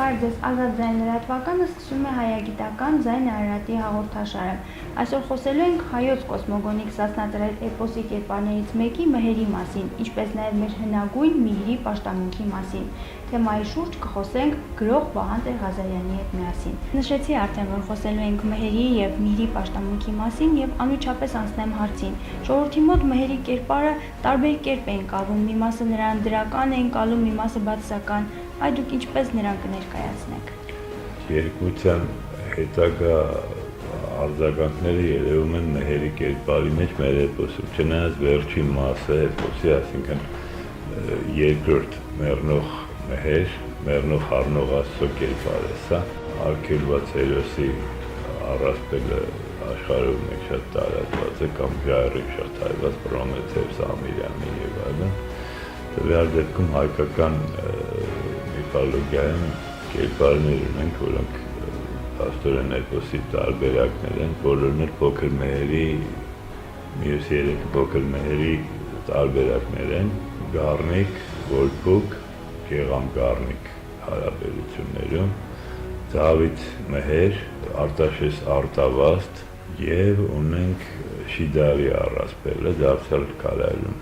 Բարև ձեզ, Ազատ ձայն լրատվականը սկսում է հայագիտական ձայն Արարատի հաղորդաշարը։ Այսօր խոսելու ենք հայոց կոսմոգոնիկ Սասնատրել էպոսի կերպարներից մեկի Մհերի մասին, ինչպես նաև մեր հնագույն Միհրի պաշտամունքի մասին։ Թեմայի շուրջ կխոսենք գրող Վահան Տեր-Ղազարյանի հետ միասին։ Նշեցի արդեն, որ խոսելու ենք Մհերի եւ Միհրի պաշտամունքի մասին եւ անմիջապես անցնեմ հարցին։ Ժողովրդի մոտ Մհերի կերպարը տարբեր կերպ է ընկալվում, մի մասը նրան դրական է ընկալում, մի մասը բացասական։ Այդ դուք ինչպես նրան կներկայացնեք։ Երկության հետագա արձագանքները երևում են Մհերի կերպարի մեջ մեր էպոսում, չնայած վերջին մասը էպոսի, այսինքն երկրորդ մեռնող Մհեր, մեռնող հառնող Աստծո կերպարը, սա արգելված հերոսի առասպելը աշխարհում մեկ շատ տարածված է, կամ ժայռի շատ հայված Պրոմեթեուս, Ամիրյանի եւ այլն։ Տվյալ դեպքում հայկական միթոլոգիայում կերպարներ ունենք, որոնք աստորեն էպոսի տարբերակներ են, բոլորն էլ փոքր Մհերի, մյուս երեք փոքր Մհերի տարբերակներ են, Գառնիկ, Որբուք, Գեղամ-Գառնիկ հարաբերություններում, Դավիթ Մհեր, Արտաշես Արտավազդ եւ ունենք Շիդարի առասպելը, դարձյալ Կարայելում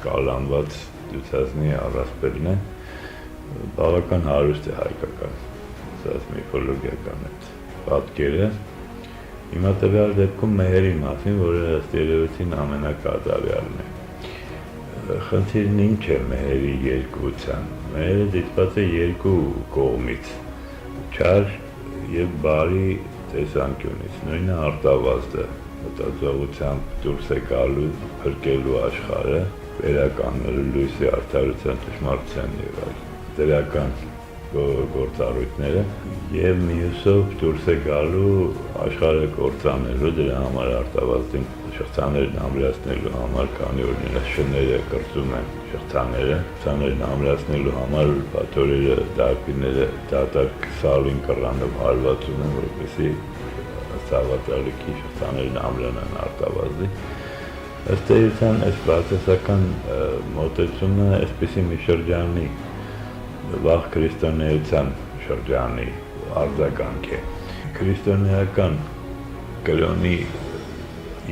կալանված Դյուցազնի առասպելն է, բավական հարուստ է հայկական, ասած միֆոլոգիական այդ պատկերը։ Հիմա տվյալ դեպքում Մհերի մասին, որը ըստ երևույթին ամենակատարյալն է։ Խնդիրն ինչ է Մհերի երկվության։ Մհերը դիտված է երկու կողմից, չար եւ բարի տեսանկյունից։ Նույնը Արտավազդը մտածողությամբ դուրս է գալու, փրկելու աշխարհը, վերականգնելու լույսի արդարության, ճշմարտության եւ այլն դրական գործառույթները եւ մյուսով դուրս է գալու աշխարհը կործանելու, դրա համար Արտավազդին շղթաներն ամրացնելու համար, քանի որ նրա շները կրծում են շղթաներն ամրացնելու համար պատորերը, դարբինները դատարկ սալին կռանով հարվածում են, որպեսզի ցավատարիքի շղթաներն ամրանան Արտավազդի։ Ըստ էության այս բացասական մոտեցումը այսպիսի մի շրջանի վաղ քրիստոնեության շրջանի արձագանք է։ Քրիստոնեական կրոնի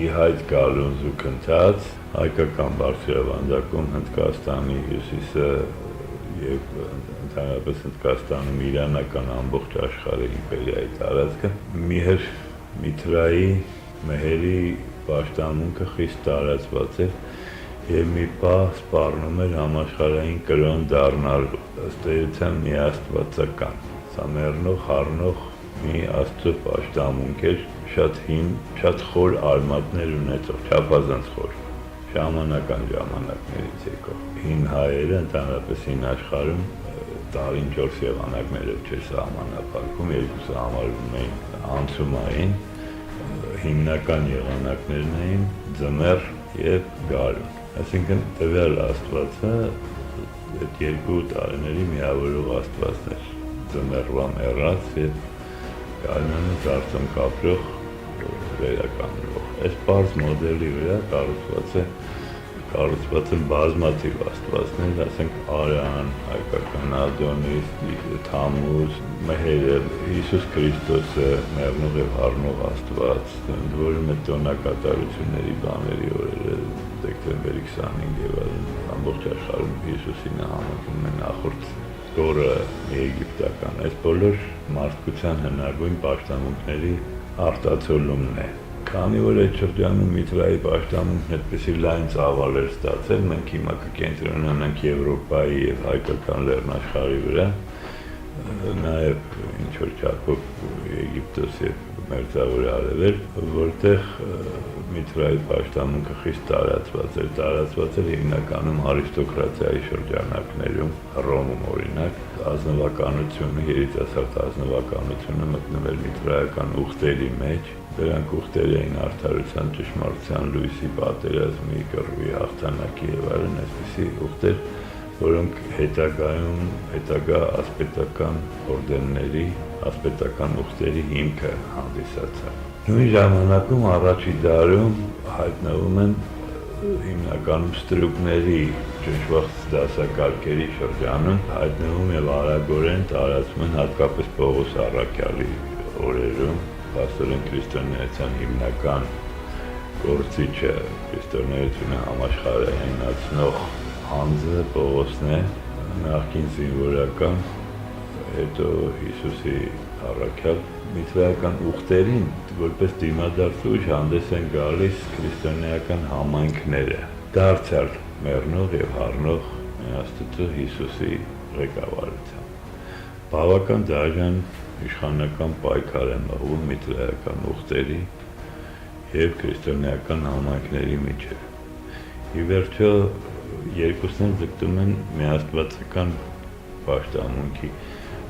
ի հայտ գալուն զուգընթաց հայկական բարձրավանդակում Հնդկաստանի հյուսիսը եւ ընդհանրապես Հնդկաստանում իրանական ամբողջ աշխարհի իմպերիայի տարածքը Միհր Միթրայի Մհերի պաշտամունքը խիստ տարածված էր եւ մի պահ սպառնում էր համաշխարհային կրոն դառնալու, ըստ էության մի աստվածական, սա մեռնող, հառնող մի Աստծո պաշտամունք էր, շատ հին, շատ խոր արմատներ ունեցող, չափազանց խոր, շամանական ժամանակներից եկող։ Հին հայերը ընդհանրապես հին աշխարհում տարին 4 եղանակներով չէր սահմանափակվում, երկուսը համարվում էին անցումային, հիմնական եղանակներն էին ձմեռ եւ գարուն։ Այսինքն տվյալ Աստվածը այդ երկու տարիների միավորող Աստվածն էր, ձմեռվա մեռած եւ գարնանը ծառցում կապրող վերականգնող։ Այս բարձ մոդելի վրա կառուցված են բազմաթիվ աստվածներ, ասենք Արան, հայկական Ադոնիս, Թամուզ, Մհերը, Հիսուս Քրիստոսը, մեռնող եւ հառնող Աստված, ընդ որում այդ տոնակատարությունների բաների օրերը դեկտեմբերի 25 եւ այլն ամբողջ աշխարհում Հիսուսին համարվում են նախորդ օրը եգիպտական։ Այս բոլոր մարդկության հնագույն պաշտամունքների արտացոլումն է։ Քանի որ այդ շրջանում Միթրայի պաշտամունքն այդպիսի լայն ծավալ էր ստացել, մենք հիմա կկենտրոնանանք Եվրոպայի եւ հայկական լեռնաշխարհի վրա, նաեւ ինչ-որ չափով Եգիպտոս եւ Մերձավոր Արևելք, որտեղ Միթրայի պաշտամունքը խիստ տարածված էր հիմնականում արիստոկրատիայի շրջանակներում, Հռոմում օրինակ, ազնվականությունը, երիտասարդ ազնվականությունը մտնել միթրայական ուխտերի մեջ, դրանք ուխտեր էին արդարության, ճշմարտության, լույսի պատերազմի, կռվի հաղթանակի եւ այլն, այսպիսի ուխտեր, որոնք հետագա ասպետական օրդենների, ասպետական ուխտերի հիմքը հանդիսացան։ Նույն ժամանակում առաջի դարում հայտնվում են հիմնականում ստրուկների ճնշված դասակարգերի շրջանում հայտնվում եւ արագորեն տարածվում են հատկապես Պողոս առաքյալի օրերում, փաստորեն քրիստոնեության հիմնական գործիչը, քրիստոնեությունը համաշխարհայնացնող անձը Պողոսն է, նախկին զինվորական, հետո Հիսուսի առաքյալ միտրայական ուխտերին որպես դիմադարձ ուժ հանդես են գալիս քրիստոնեական համայնքները, դարձյալ մեռնող եւ հառնող Աստծո Հիսուսի ղեկավարությամբ։ Բավական դաժան իշխանական պայքար է մղվում միտրայական ուխտերի եւ քրիստոնեական համայնքների միջեւ։ Ի վերջո երկուսն էլ ձգտում են միաստվածական պաշտամունքի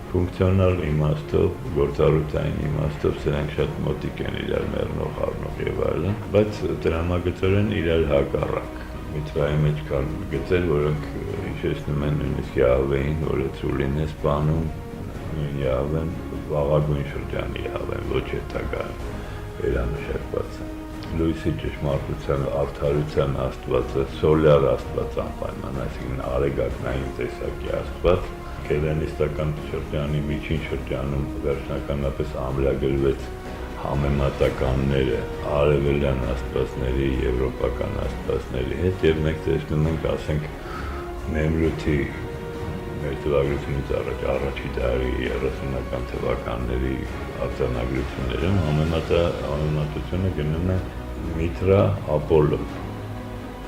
ֆունկցիոնալ իմաստով, գործառութային իմաստով սրանք շատ մոտիկ են իրար մեռնող, հառնող եւ այլն, բայց տրամագծորեն իրար հակառակ։ Միտրայի մեջ կան գծեր, որոնք հիշեցնում են նույնիսկ Յահվեին, որը Ցուլին է սպանում, նույն Յահվեն վաղագույն շրջանի Յահվեն, ոչ հետագայում վերանշակված է։ Լույսի ճշմարտության, արդարության Աստվածը, սոլյար Աստված անպայման, այսինքն արեգակնային տեսակի Աստված, Հելենիստական շրջանի միջին շրջանում վերջնականապես ամրագրվեց համեմատականները արևելյան աստվածների, եվրոպական աստվածների հետ եւ մենք տեսնում ենք, ասենք, Նեմրութի մեր թվագրությունից առաջի դարի 30-ական թվականների արձանագրություններում համեմատությունը գնում է Միթրա Ապոլլո։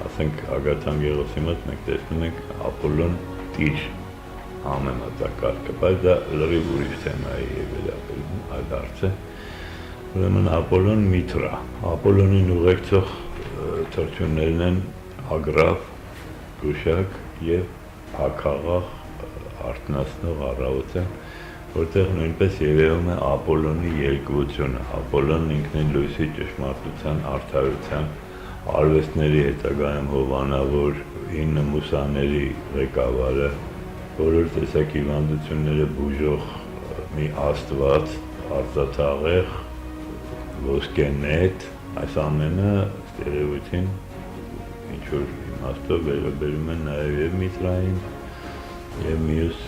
Ասենք Ագաթան Գեղոսի մոտ մենք տեսնում ենք Ապոլլոն Տիր համեմատակարգը, բայց դա լրիվ ուրիշ թեմայի է վերաբերում, այդ հարցը։ Ուրեմն Ապոլլոն Միթրա, Ապոլլոնին ուղեկցող թռչուններն են Ագրավ, Գուշակ եւ Փաքաղաղ արթնացնող առավոտը, որտեղ նույնպես երևում է Ապոլլոնի երկվությունը։ Ապոլլոնն ինքնին լույսի ճշմարտության, արդարության, արվեստների հետագայում հովանավոր 9 մուսաների ղեկավարը, բոլոր տեսակի հիվանդությունները բուժող մի Աստված, արծաթաղեղ, ոսկենետ, այս ամենը երևույթին ինչ-որ իմաստով վերաբերում են նաև եւ Միտրային եւ մյուս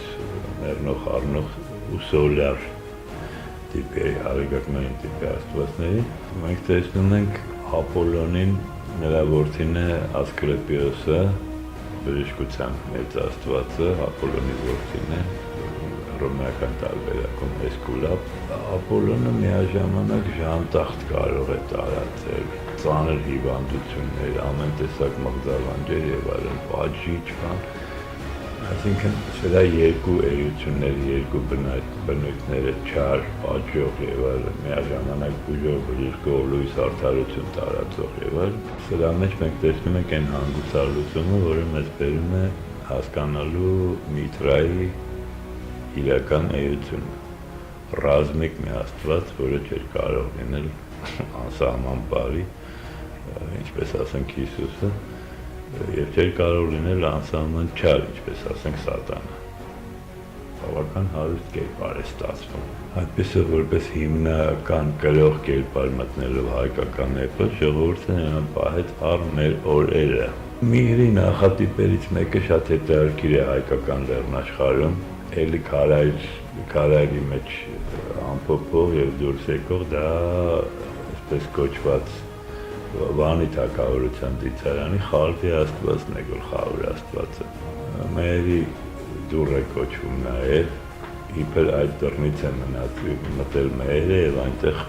մեռնող առնող ու սոլյար տիպի, արեգակնային տիպի աստվածների։ Մենք տեսնում ենք Ապոլլոնին, նրա որդին է Ասկլեպիոսը, բժշկության մեծ աստվածը, Ապոլլոնի որդին է, հռոմեական տարբերակում Էսկուլապ։ Ապոլլոնը միաժամանակ ժանտախտ կարող է տարածել, ծանր հիվանդություններ, ամեն տեսակ մղձավանջեր եւ այլն, պատժիչ բան։ Այսինքն սրա երկու էություններ, երկու բնույթները, չար, պատժող եւ այլն, միաժամանակ բուժող, բժշկող, լույս արդարություն տարածող եւ այլն։ Սրա մեջ մենք տեսնում ենք այն հանգուցալուծումը, որը մեզ բերում է հասկանալու Միտրայի իրական էությունը։ Ռազմիկ մի աստված, որը չէր կարող լինել անսահման բարի, ինչպես ասենք Հիսուսը, եւ չէր կարող լինել անսահման չար, ինչպես ասենք Սատանը։ Բավական հարուստ կերպար է ստացվում։ Այդպեսով որպես հիմնական գրող կերպար մտնելով հայկական էպոս, ժողովուրդը նրան պահեց առ մեր օրերը։ Միհրի նախատիպերից մեկը շատ հետաքրքիր է հայկական լեռնաշխարհում, էլի քարայրի մեջ ամփոփող եւ դուրս եկող, դա այսպես կոչված Վանի թագավորության դիցարանի Խալվի աստվածն է, Գլխավոր աստվածը։ Մերի դուռ է կոչվում նաև, իբր այդ դռնից է մտել մերը եւ այնտեղ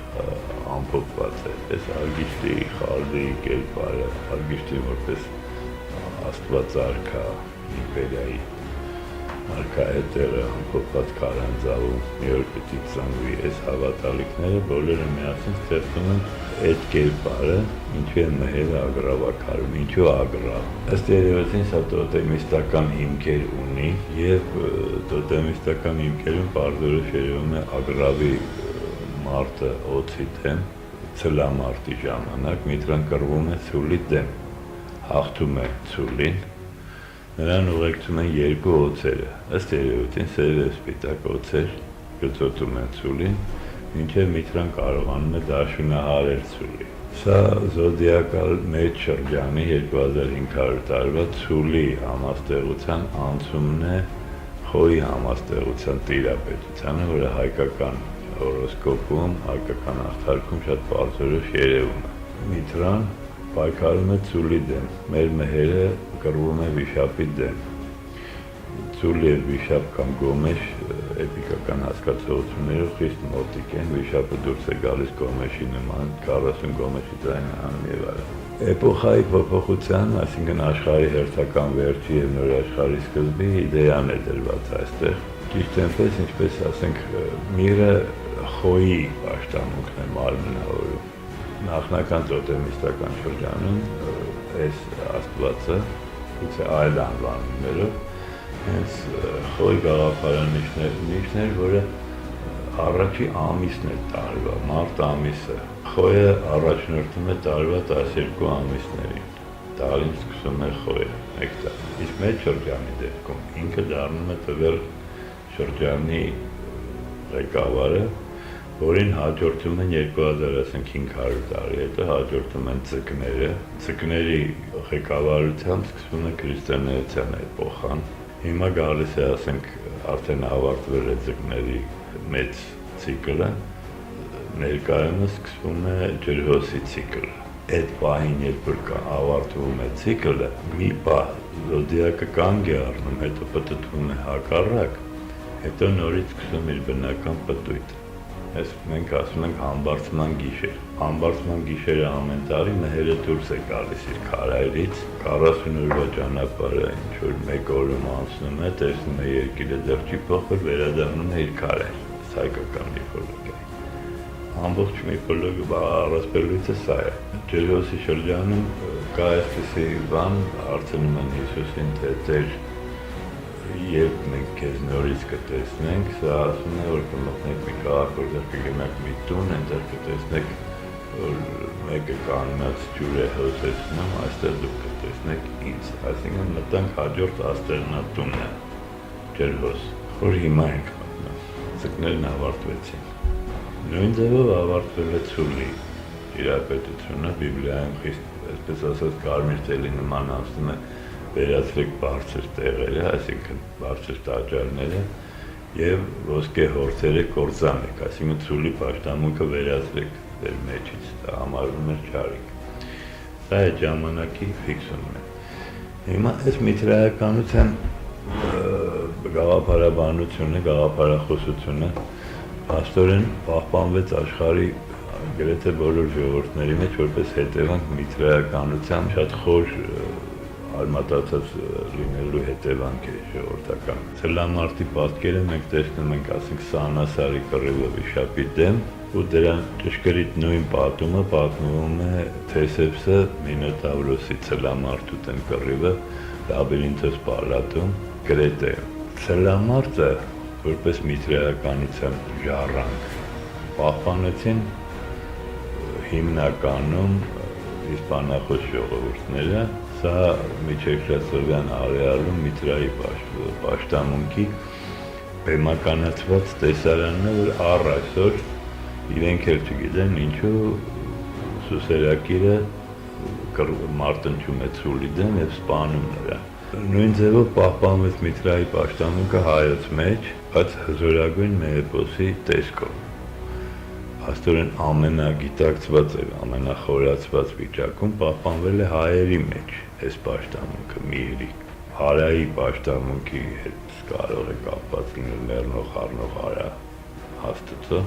ամփոփված է, պես Արգիշտի, Խալվի կերպարը, Արգիշտին որպես աստված արքա, իմպերիայի արքայետերը ամփոփված քարանձավում, մի օր պիտի ծնվի, այս հավատալիքները բոլորը միասին ստեղծում են այդ կերպարը, ինչու է մհերը ագրավակարում, ինչու ագրավ։ Ըստ երևույթին սա տոտեմիստական հիմքեր ունի եւ տոտեմիստական հիմքերում պարզորոշ երևում է ագրավի մարտը օծի դեմ, ցլամարտի ժամանակ Միտրան կռվում է Ցուլի դեմ, հաղթում է Ցուլին, նրան ուղեկցում են երկու օծերը, ըստ երևույթին սև եւ սպիտակ օծեր գծոտում են Ցուլին, մինչև Միտրան կարողանում է դաշնահարել Ցուլին։ Սա զոդիակալ մեծ շրջանի 2500 տարվա ցուլի համաստեղության անցումն է Խոյի համաստեղության տիրապետությանը, որը հայկական հորոսկոպում, հայկական աղթարքում շատ բարձրով երևում է։ Միտրան պայքարում է ցուլի դեմ, մեր մեհերը կռվում է վիշապի դեմ։ Ցուլի եւ վիշապ կամ գոմեշ էպիկական հասկացություններով խիստ մոտիկ են, վիշապը դուրս է գալիս գոմեշի նման, 40 գոմեշի ձայնը հանում եւ այլն։ Էպոխայի փոփոխության, այսինքն աշխարհի հերթական վերջի եւ նոր աշխարհի սկզբի իդեան է դրված այստեղ։ Ճիշտ այնպես, ինչպես ասենք, միրը խոյի պաշտամունքն է մարմնավորում։ Նախնական տոտեմիստական շրջանում այս աստվածը գուցե այլ անվանումներով հենց խոյ գաղափարանիշներ, որը առաջի ամիսն է տարվա, մարտ ամիսը։ Խոյը առաջնորդում է տարվա 12 ամիսներին, տարին սկսում է խոյը, մեկ տար։ Իսկ մեծ շրջանի դեպքում ինքը դառնում է տվյալ շրջանի ղեկավարը, որին հաջորդում են 2500 տարի հետո հաջորդում են ձկները։ Ձկների ղեկավարությամբ սկսվում է քրիստոնեության էպոխան։ Հիմա գալիս է, ասենք, արդեն ավարտվել է ձկների մեծ ցիկլը, ներկայումս սկսվում է ջրհոսի ցիկլը։ Այդ պահին, երբ որ ավարտվում է ցիկլը, մի պահ զոդիակը կանգ է առնում, հետո պտտվում է հակառակ, հետո նորից սկսում իր բնական պտույտը։ Այս մենք ասում ենք համբարձման գիշեր։ Համբարձման գիշերը ամեն տարի մեհերը դուրս է գալիս իր քարայրից, 40 օրվա ճանապարհը ինչ որ մեկ օրում անցնում է, տեսնում է երկիրը դեռ չի փոխվել, վերադառնում է իր քարայր, հայկական միֆոլոգիայի։ Ամբողջ միֆոլոգիա առասպելույթը սա է։ Ջերոսի շրջանում կա այսպիսի բան, հարցնում են Հիսուսին, թե Տեր, երբ մենք քեզ նորից կտեսնենք, սա ասում է, որ կմտնեք մի քաղաք, որտեղ կգնաք մի տուն, այնտեղ կտեսնեք, որ մեկը կանած ջուր է հոսեցնում, այստեղ դուք կտեսնեք ինձ։ Այսինքն մտանք հաջորդ աստեղնատունը, ջրհոս, որ հիմա ենք մտնում։ Ձկներն ավարտվեցին։ Նույն ձևով ավարտվել է ցուլի տիրապետությունը, Բիբլիայում խիստ, այսպես ասած, կարմիր ծելի նման անցնում է վերացրեք բարձր տեղերը, այսինքն բարձր տաճարները եւ ոսկե հորձերը կործանեք, այսինքն ցուլի պաշտամունքը վերացրեք ձեր մեջից, դա համարվում է չարիք։ Սա է ժամանակի ֆիքսումն է։ Հիմա այս միտրայականության գաղափարաբանությունը, գաղափարախոսությունը փաստորեն պահպանվեց աշխարհի գրեթե բոլոր ժողովուրդների մեջ որպես հետևանք միտրայականության շատ խոր արմատացած լինելու հետևանք է ժողովրդական։ Ցելամարտի պատկերը մենք տեսնում ենք, ասենք, Սանասարի կռիվը վիշապի դեմ, ու դրա ճշգրիտ նույն պատումը պատմվում է Թեսեփսը Մինոտավրոսի ցելամարտու դեմ կռիվը Լաբիրինթոս պալատում Կրետեում։ Ցելամարտը որպես միտրայականության ժառանգ պահպանեցին հիմնականում իսպանախոս ժողովուրդները։ Սա միջերկրածովյան արեալում միտրայի պաշտամունքի բեմականացված տեսարանն է, որ առ այսօր իրենք էլ չգիտեն ինչու սուսերակիրը մարտնչում է ցուլի դեմ եւ սպանում նրան։ Նույն ձևով պահպանվեց միտրայի պաշտամունքը հայոց մեջ, բայց հզորագույն մեեպոսի տեսքով։ Աստորեն ամենագիտակցված եւ ամենախորացված վիճակում պահպանվել է հայերի մեջ այս պաշտամունքը միրի։ Հարայի պաշտամունքի հետ կարող է կապված լինել Լեռնող Առնող Արա Աստծո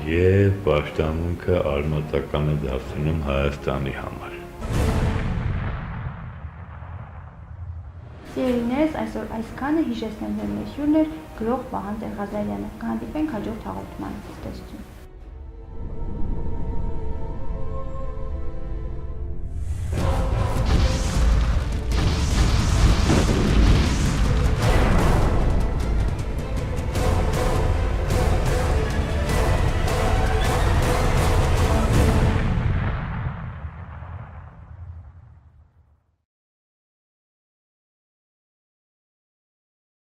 եւ պաշտամունքը արմատական է դարձնում Հայաստանի համար։ Սիրելիներս, այսօր այսքանը, հիշեցնեմ, որ մեր հյուրն էր գրող Վահան Տեր-Ղազարյանը։ Կհանդիպենք հաջորդ հաղորդման։ Ցտեսություն։